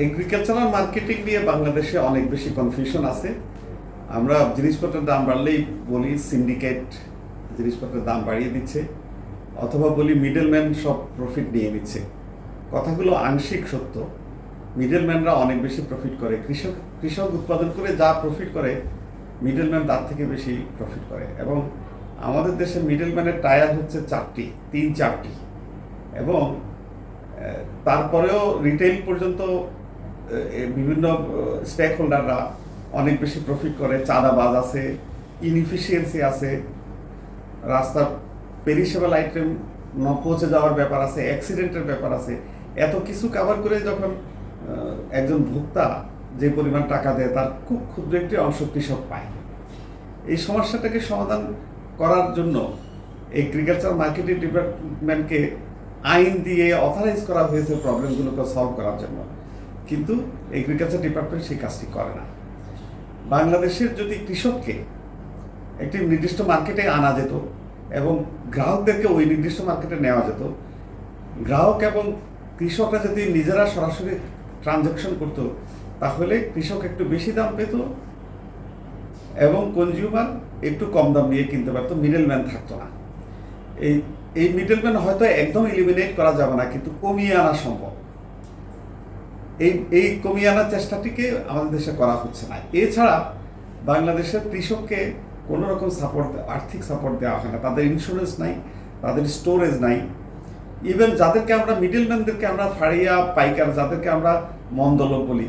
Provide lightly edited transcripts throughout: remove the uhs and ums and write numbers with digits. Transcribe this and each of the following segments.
Agricultural marketing নিয়ে বাংলাদেশে অনেক বেশি কনফিউশন আছে। আমরা জিনিসপত্রের দাম বাড়লেই বলি সিন্ডিকেট জিনিসপত্রের দাম বাড়িয়ে দিচ্ছে, অথবা বলি মিডলম্যান সব প্রফিট নিয়ে নিচ্ছে। কথাগুলো আংশিক সত্য। মিডলম্যানরা অনেক বেশি প্রফিট করে, কৃষক উৎপাদন করে যা প্রফিট করে মিডলম্যান তার থেকে বেশি প্রফিট করে। এবং আমাদের দেশে মিডলম্যানের টায়ার হচ্ছে তিন চারটি, এবং তারপরেও রিটেল পর্যন্ত বিভিন্ন স্টেক হোল্ডাররা অনেক বেশি প্রফিট করে। চাঁদাবাজ আছে, ইনএফিসিয়েন্সি আছে, রাস্তার পেরিশেবল আইটেম পৌঁছে যাওয়ার ব্যাপার আছে, অ্যাক্সিডেন্টের ব্যাপার আছে। এত কিছু কাভার করে যখন একজন ভোক্তা যে পরিমাণ টাকা দেয় তার খুব ক্ষুদ্র একটি অংশ কৃষক পায়। এই সমস্যাটাকে সমাধান করার জন্য এগ্রিকালচার মার্কেটিং ডিপার্টমেন্টকে আইন দিয়ে অথরাইজ করা হয়েছে প্রবলেমগুলোকে সলভ করার জন্য, কিন্তু এগ্রিকালচার ডিপার্টমেন্ট সেই কাজটি করে না। বাংলাদেশের যদি কৃষককে একটি নির্দিষ্ট মার্কেটে আনা যেত এবং গ্রাহকদেরকে ওই নির্দিষ্ট মার্কেটে নেওয়া যেত, গ্রাহক এবং কৃষকরা যদি নিজেরা সরাসরি ট্রানজ্যাকশন করতো, তাহলে কৃষক একটু বেশি দাম পেত এবং কনজিউমার একটু কম দাম নিয়ে কিনতে পারতো, মিডলম্যান থাকতো না। এই মিডলম্যান হয়তো একদম এলিমিনেট করা যাবে না, কিন্তু কমিয়ে আনা সম্ভব। এই কমিয়ে আনার চেষ্টাটিকে আমাদের দেশে করা হচ্ছে না। এছাড়া বাংলাদেশের কৃষককে কোনো রকম আর্থিক সাপোর্ট দেওয়া হয় না। তাদের ইন্স্যুরেন্স নাই, তাদের স্টোরেজ নাই। ইভেন যাদেরকে আমরা মিডলম্যানদেরকে আমরা ফাড়িয়া পাইকার, যাদেরকে আমরা মন্দলোক বলি,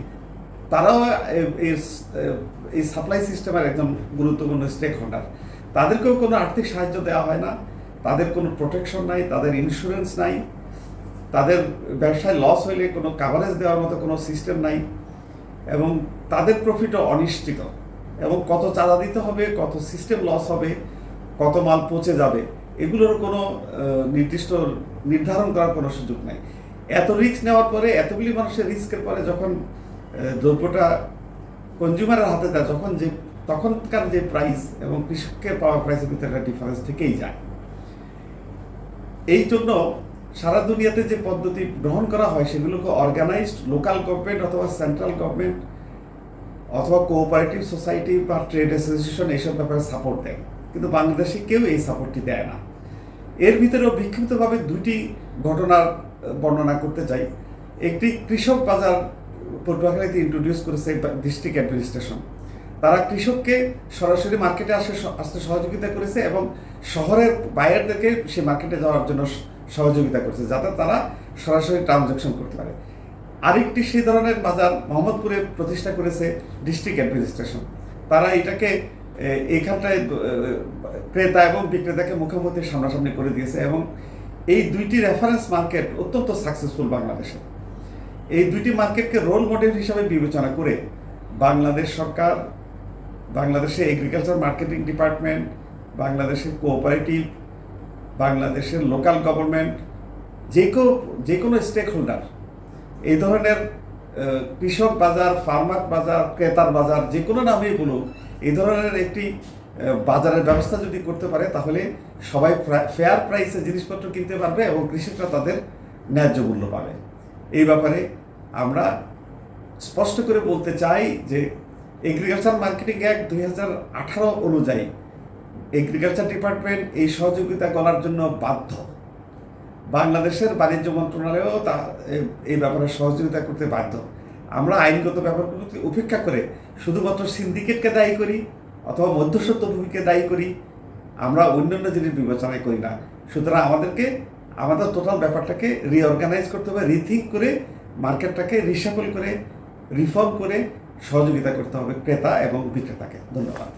তারাও এই সাপ্লাই সিস্টেমের একজন গুরুত্বপূর্ণ স্টেক হোল্ডার। তাদেরকেও কোনো আর্থিক সাহায্য দেওয়া হয় না, তাদের কোনো প্রোটেকশন নাই, তাদের ইন্স্যুরেন্স নাই, তাদের ব্যবসায় লস হইলে কোনো কাভারেজ দেওয়ার মতো কোনো সিস্টেম নাই, এবং তাদের প্রফিটও অনিশ্চিত। এবং কত চাঁদা দিতে হবে, কত সিস্টেম লস হবে, কত মাল পচে যাবে, এগুলোর কোনো নির্দিষ্ট নির্ধারণ করার কোনো সুযোগ নাই। এত রিস্ক নেওয়ার পরে, এতগুলি মানুষের রিস্কের পরে যখন দ্রব্যটা কনজিউমারের হাতে যায়, তখনকার যে প্রাইস এবং কৃষকের পাওয়া প্রাইসের ভিতরে একটা ডিফারেন্স থেকেই যায়। এই জন্য সারা দুনিয়াতে যে পদ্ধতি গ্রহণ করা হয় সেগুলোকে অর্গানাইজড লোকাল গভর্নমেন্ট অথবা সেন্ট্রাল গভর্নমেন্ট অথবা কোঅপারেটিভ সোসাইটি বা ট্রেড অ্যাসোসিয়েশন এইসব ব্যাপারে সাপোর্ট দেয়, কিন্তু বাংলাদেশে কেউ এই সাপোর্টটি দেয় না। এর ভিতরেও বিক্ষিপ্তভাবে দুইটি ঘটনার বর্ণনা করতে চাই। একটি কৃষক বাজার পটুয়াখালীতে ইন্ট্রোডিউস করেছে ডিস্ট্রিক্ট অ্যাডমিনিস্ট্রেশন। তারা কৃষককে সরাসরি মার্কেটে আসতে সহযোগিতা করেছে এবং শহরের বাইরেদেরকে সে মার্কেটে যাওয়ার জন্য সহযোগিতা করেছে, যাতে তারা সরাসরি ট্রানজ্যাকশন করতে পারে। আরেকটি সেই ধরনের বাজার মোহাম্মদপুরে প্রতিষ্ঠা করেছে ডিস্ট্রিক্ট অ্যাডমিনিস্ট্রেশন। তারা এটাকে এইখানটায় ক্রেতা এবং বিক্রেতাকে মুখোমুখি সামনাসামনি করে দিয়েছে, এবং এই দুইটি রেফারেন্স মার্কেট অত্যন্ত সাকসেসফুল বাংলাদেশে। এই দুইটি মার্কেটকে রোল মডেল হিসাবে বিবেচনা করে বাংলাদেশ সরকার, বাংলাদেশের এগ্রিকালচার মার্কেটিং ডিপার্টমেন্ট, বাংলাদেশের কোঅপারেটিভ, বাংলাদেশের লোকাল গভর্নমেন্ট, যে কোনো স্টেক হোল্ডার এই ধরনের কৃষক বাজার, ফার্মার বাজার, ক্রেতার বাজার, যে কোনো নামেই বলুক, এই ধরনের একটি বাজারের ব্যবস্থা যদি করতে পারে, তাহলে সবাই ফেয়ার প্রাইসে জিনিসপত্র কিনতে পারবে এবং কৃষকরা তাদের ন্যায্য মূল্য পাবে। এই ব্যাপারে আমরা স্পষ্ট করে বলতে চাই যে এগ্রিকালচার মার্কেটিং অ্যাক্ট 2018 অনুযায়ী এগ্রিকালচার ডিপার্টমেন্ট এই সহযোগিতা করার জন্য বাধ্য। বাংলাদেশের বাণিজ্য মন্ত্রণালয়ও এই ব্যাপারে সহযোগিতা করতে বাধ্য। আমরা আইনগত ব্যাপারগুলোকে উপেক্ষা করে শুধুমাত্র সিন্ডিকেটকে দায়ী করি অথবা মধ্যস্বত্ব ভূমিকে দায়ী করি, আমরা অন্যান্য জিনিস বিবেচনায় করি না। সুতরাং আমাদের টোটাল ব্যাপারটাকে রিঅর্গানাইজ করতে হবে, রিথিঙ্ক করে মার্কেটটাকে রিশাফল করে রিফর্ম করে সহযোগিতা করতে হবে ক্রেতা এবং বিক্রেতাকে। ধন্যবাদ।